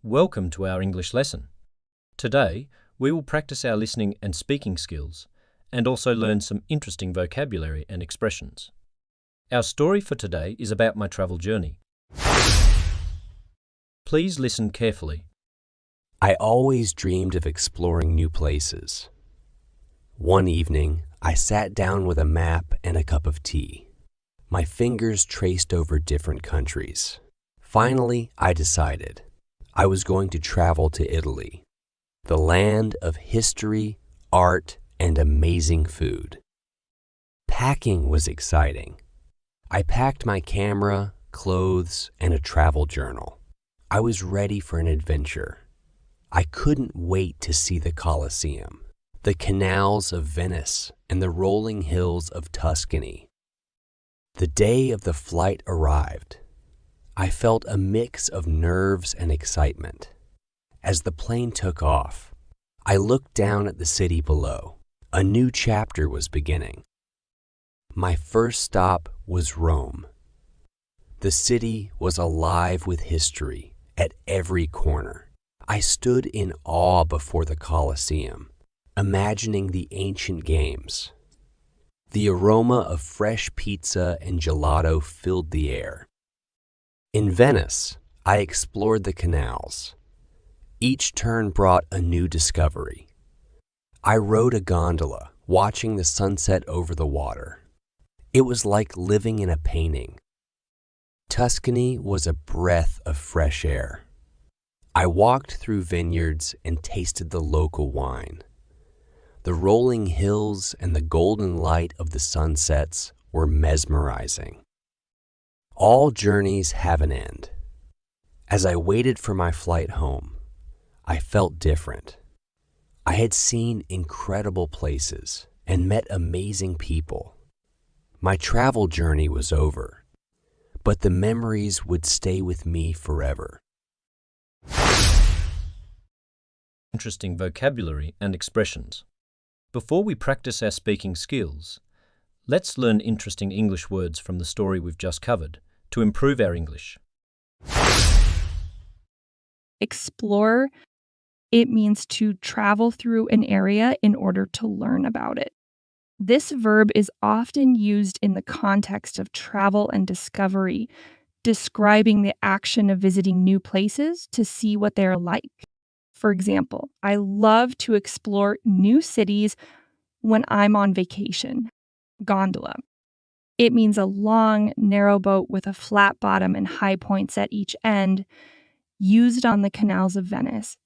Welcome to our English lesson. Today, we will practice our listening and speaking skills and also learn some interesting vocabulary and expressions. Our story for today is about my travel journey. Please listen carefully. I always dreamed of exploring new places. One evening, I sat down with a map and a cup of tea. My fingers traced over different countries. Finally, I decided. I was going to travel to Italy, the land of history, art, and amazing food. Packing was exciting. I packed my camera, clothes, and a travel journal. I was ready for an adventure. I couldn't wait to see the Colosseum, the canals of Venice, and the rolling hills of Tuscany. The day of the flight arrived. I felt a mix of nerves and excitement. As the plane took off, I looked down at the city below. A new chapter was beginning. My first stop was Rome. The city was alive with history at every corner. I stood in awe before the Colosseum, imagining the ancient games. The aroma of fresh pizza and gelato filled the air. In Venice, I explored the canals. Each turn brought a new discovery. I rode a gondola, watching the sunset over the water. It was like living in a painting. Tuscany was a breath of fresh air. I walked through vineyards and tasted the local wine. The rolling hills and the golden light of the sunsets were mesmerizing. All journeys have an end. As I waited for my flight home, I felt different. I had seen incredible places and met amazing people. My travel journey was over, but the memories would stay with me forever. Interesting vocabulary and expressions. Before we practice our speaking skills, let's learn interesting English words from the story we've just covered to improve our English. Explore, it means to travel through an area in order to learn about it. This verb is often used in the context of travel and discovery, describing the action of visiting new places to see what they're like. For example, I love to explore new cities when I'm on vacation. Gondola. It means a long, narrow boat with a flat bottom and high points at each end, used on the canals of Venice.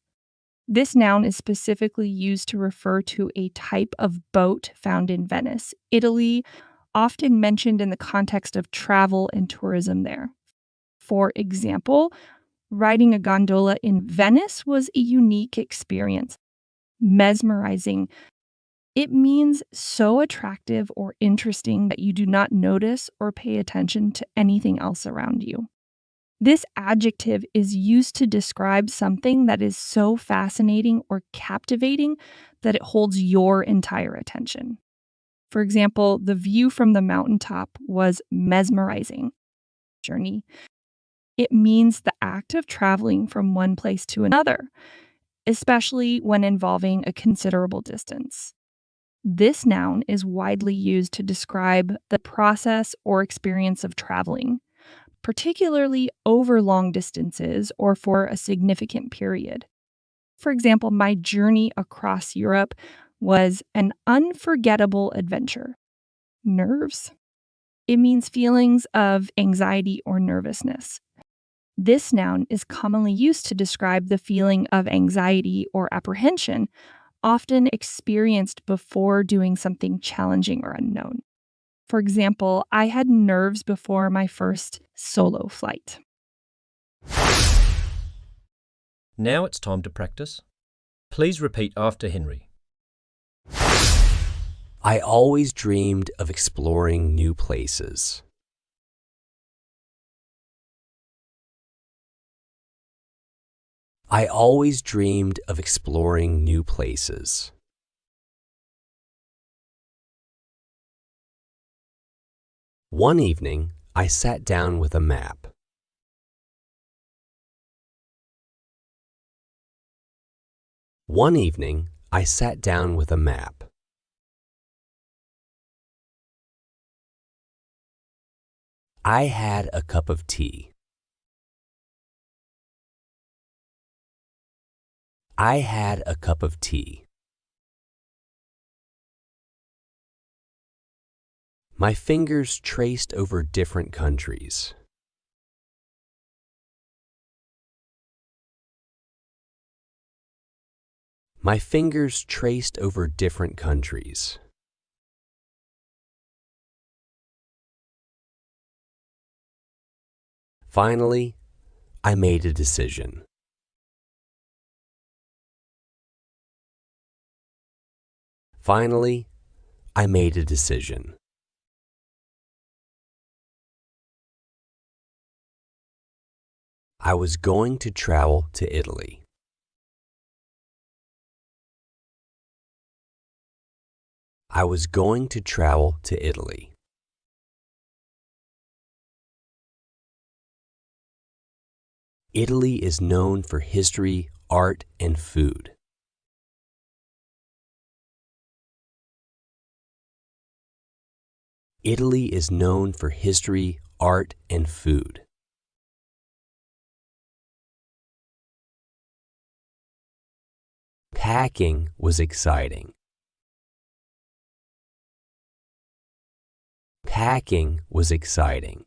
This noun is specifically used to refer to a type of boat found in Venice, Italy, often mentioned in the context of travel and tourism there. For example, riding a gondola in Venice was a unique experience. Mesmerizing. It means so attractive or interesting that you do not notice or pay attention to anything else around you. This adjective is used to describe something that is so fascinating or captivating that it holds your entire attention. For example, the view from the mountaintop was mesmerizing. Journey. It means the act of traveling from one place to another, especially when involving a considerable distance. This noun is widely used to describe the process or experience of traveling, particularly over long distances or for a significant period. For example, my journey across Europe was an unforgettable adventure. Nerves. It means feelings of anxiety or nervousness. This noun is commonly used to describe the feeling of anxiety or apprehension, often experienced before doing something challenging or unknown. For example, I had nerves before my first solo flight. Now it's time to practice. Please repeat after Henry. I always dreamed of exploring new places. I always dreamed of exploring new places. One evening, I sat down with a map. One evening, I sat down with a map. I had a cup of tea. I had a cup of tea. My fingers traced over different countries. My fingers traced over different countries. Finally, I made a decision. Finally, I made a decision. I was going to travel to Italy. I was going to travel to Italy. Italy is known for history, art, and food. Italy is known for history, art, and food. Packing was exciting. Packing was exciting.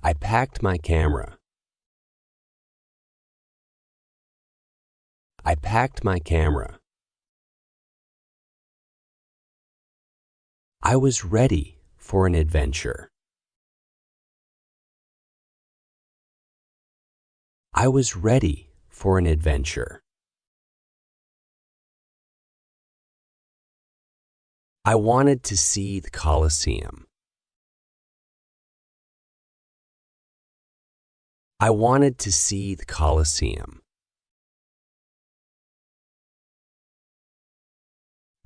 I packed my camera. I packed my camera. I was ready for an adventure. I was ready for an adventure. I wanted to see the Colosseum. I wanted to see the Colosseum.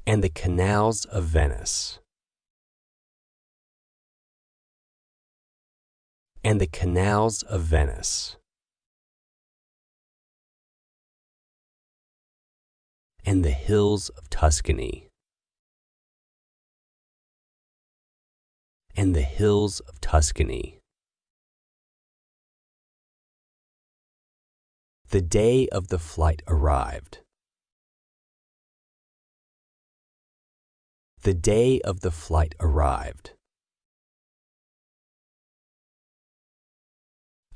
And the canals of Venice. And the canals of Venice. And the hills of Tuscany. And the hills of Tuscany. The day of the flight arrived. The day of the flight arrived.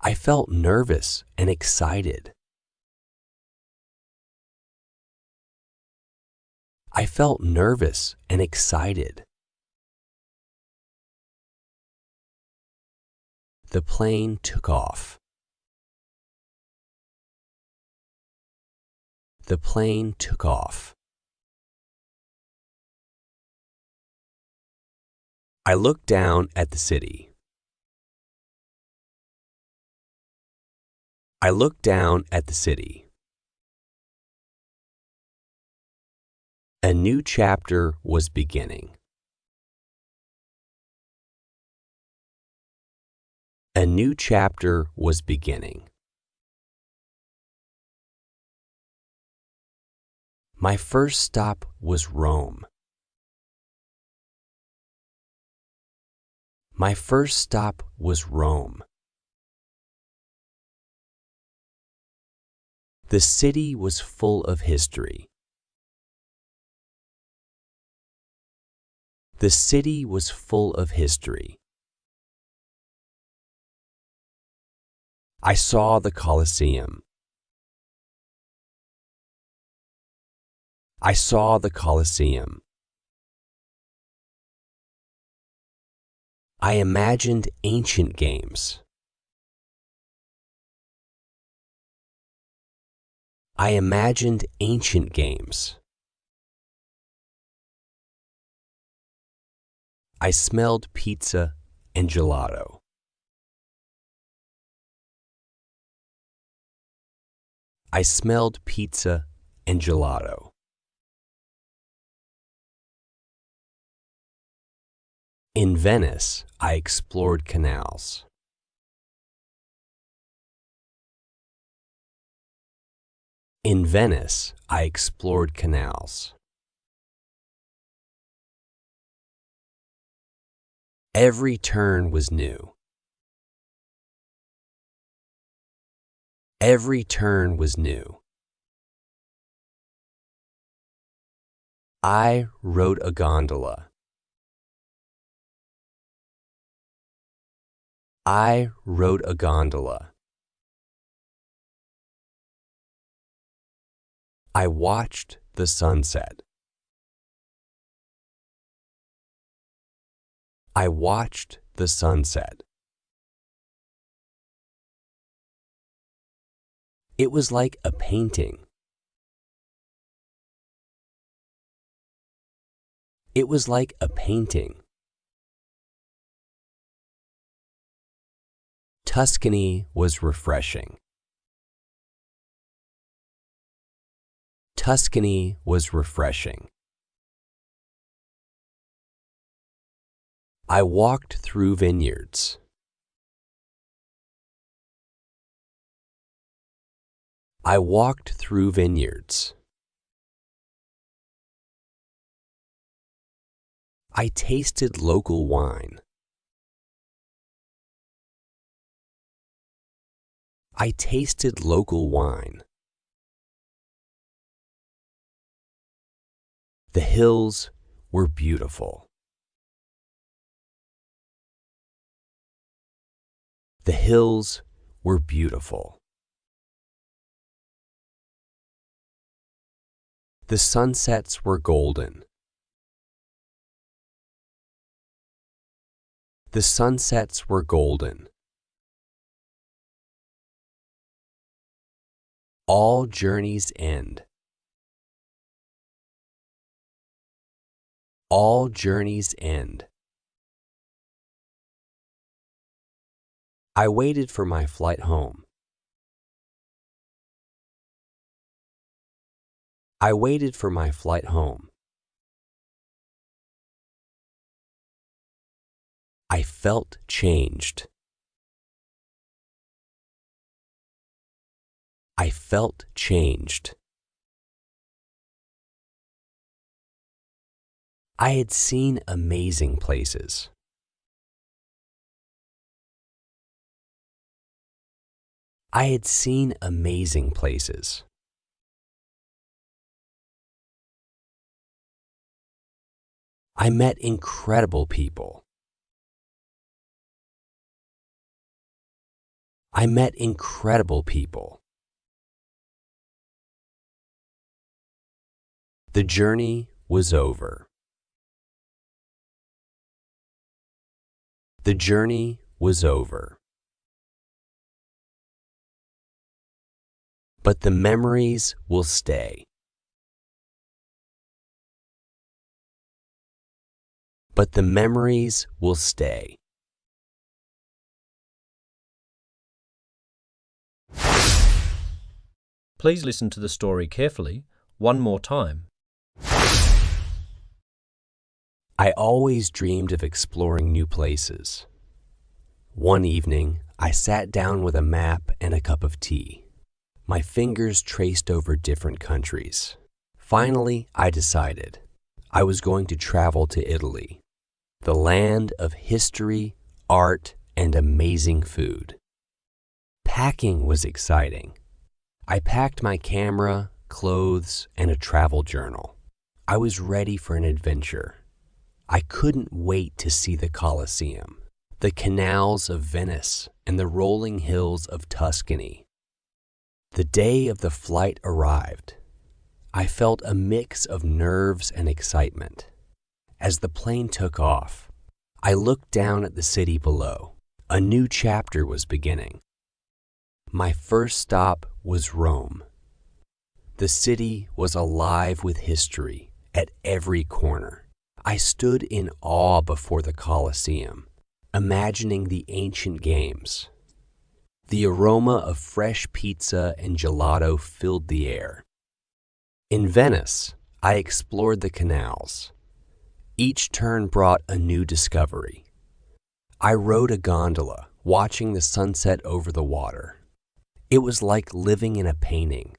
I felt nervous and excited. I felt nervous and excited. The plane took off. The plane took off. I looked down at the city. I looked down at the city. A new chapter was beginning. A new chapter was beginning. My first stop was Rome. My first stop was Rome. The city was full of history. The city was full of history. I saw the Colosseum. I saw the Colosseum. I imagined ancient games. I imagined ancient games. I smelled pizza and gelato. I smelled pizza and gelato. In Venice, I explored canals. In Venice, I explored canals. Every turn was new. Every turn was new. I rode a gondola. I rode a gondola. I watched the sunset. I watched the sunset. It was like a painting. It was like a painting. Tuscany was refreshing. Tuscany was refreshing. I walked through vineyards. I walked through vineyards. I tasted local wine. I tasted local wine. The hills were beautiful. The hills were beautiful. The sunsets were golden. The sunsets were golden. All journeys end. All journeys end. I waited for my flight home. I waited for my flight home. I felt changed. I felt changed. I had seen amazing places. I had seen amazing places. I met incredible people. I met incredible people. The journey was over. The journey was over. But the memories will stay. But the memories will stay. Please listen to the story carefully one more time. I always dreamed of exploring new places. One evening, I sat down with a map and a cup of tea. My fingers traced over different countries. Finally, I decided I was going to travel to Italy, the land of history, art, and amazing food. Packing was exciting. I packed my camera, clothes, and a travel journal. I was ready for an adventure. I couldn't wait to see the Colosseum, the canals of Venice, and the rolling hills of Tuscany. The day of the flight arrived. I felt a mix of nerves and excitement. As the plane took off, I looked down at the city below. A new chapter was beginning. My first stop was Rome. The city was alive with history at every corner. I stood in awe before the Colosseum, imagining the ancient games. The aroma of fresh pizza and gelato filled the air. In Venice, I explored the canals. Each turn brought a new discovery. I rode a gondola, watching the sunset over the water. It was like living in a painting.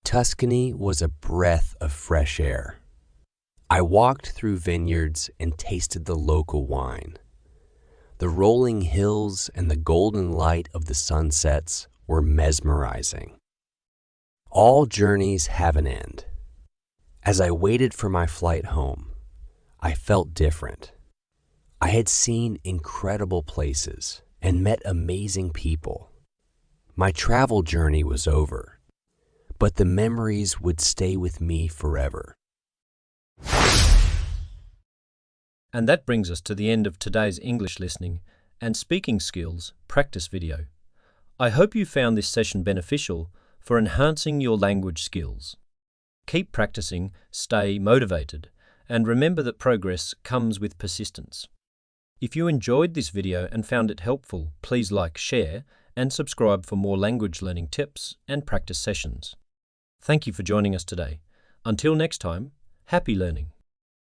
Tuscany was a breath of fresh air. I walked through vineyards and tasted the local wine. The rolling hills and the golden light of the sunsets were mesmerizing. All journeys have an end. As I waited for my flight home, I felt different. I had seen incredible places and met amazing people. My travel journey was over, but the memories would stay with me forever. And that brings us to the end of today's English listening and speaking skills practice video. I hope you found this session beneficial for enhancing your language skills. Keep practicing, stay motivated, and remember that progress comes with persistence. If you enjoyed this video and found it helpful, please like, share, and subscribe for more language learning tips and practice sessions. Thank you for joining us today. Until next time, happy learning.